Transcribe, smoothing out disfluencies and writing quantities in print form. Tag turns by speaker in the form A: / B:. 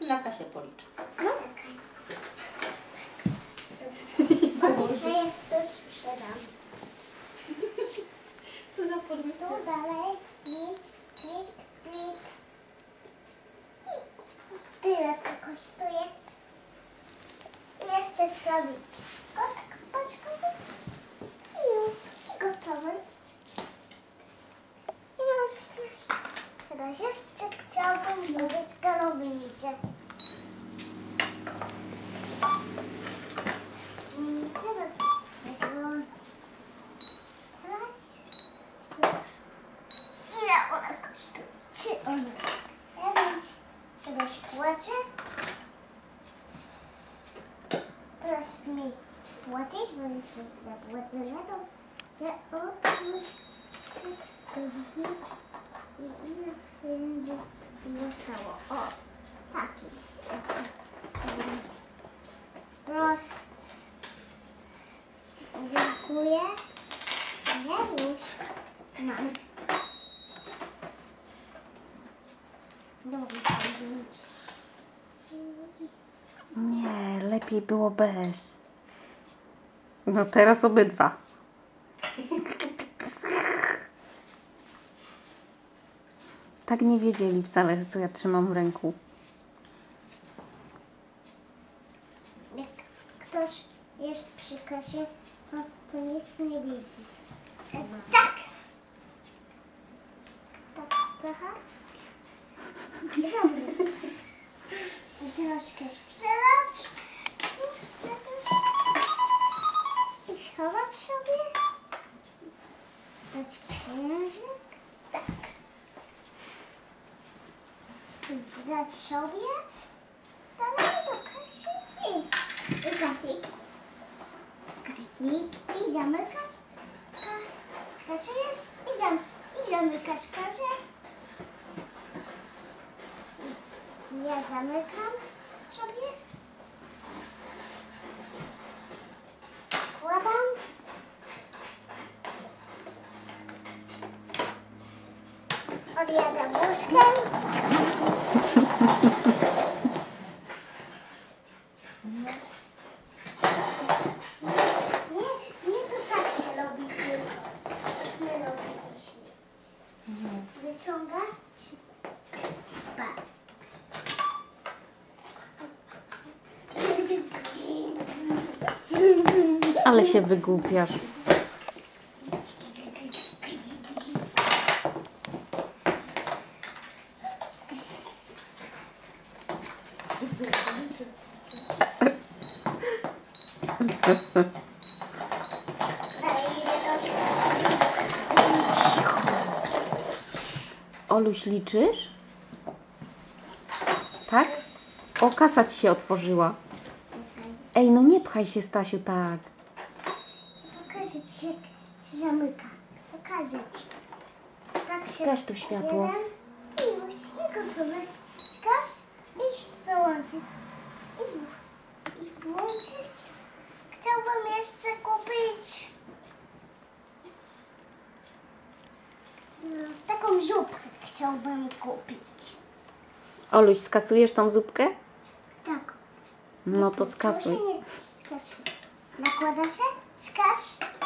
A: na kasie policzę.
B: No. Policzę, jak coś sprzedam.
A: Co za podmiot?
B: Tu dalej, nic, klik, klik. Tyle to kosztuje. Jeszcze sprawdzić. O tak, paczkowy. I już, i gotowy. I mam wystarczy. Teraz jeszcze chciałabym zrobić galownicę. Trzeba tego. Teraz. Ile ona kosztuje? Czy ona? Ja wiem, czegoś płacę. Teraz mi spłacić, bo już jest zapłacone, to chcę odnieść i ile pieniędzy zostało. O, takich. Proszę. Dziękuję. Ja już mam. Dobra,
C: Nie, lepiej było bez. No teraz obydwa. Tak nie wiedzieli wcale, że co ja trzymam w ręku.
B: jak ktoś jest przy kasie, to nic nie widzi. Tak! Tak, trochę. Dobrze. Troszkę sprzedać. I schować sobie. Dać pieniążek. Tak. I dać sobie. Dalej do kasy i kasik. Kasik i zamykać. Skasujesz i zamykasz kasę. I ja zamykam sobie. Wkładam. Odjadam łóżkiem. Nie to tak się robi. My robiliśmy. Wyciągać. Pa.
C: Ale się wygłupiasz. Oluś, liczysz? Tak? O, kasa ci się otworzyła. Ej, no nie pchaj się, Stasiu, tak.
B: Pokażę ci, jak się zamyka. Pokażę ci. Tak się
C: Gaś to światło.
B: jeden i już. I gotowe. Gaś i wyłączyć. I włączyć. Chciałbym jeszcze kupić taką zupkę. Chciałbym kupić.
C: Oluś, skasujesz tą zupkę?
B: Tak.
C: No to skasuj.
B: Proszę nie skasuj. Nakłada się? Skasz.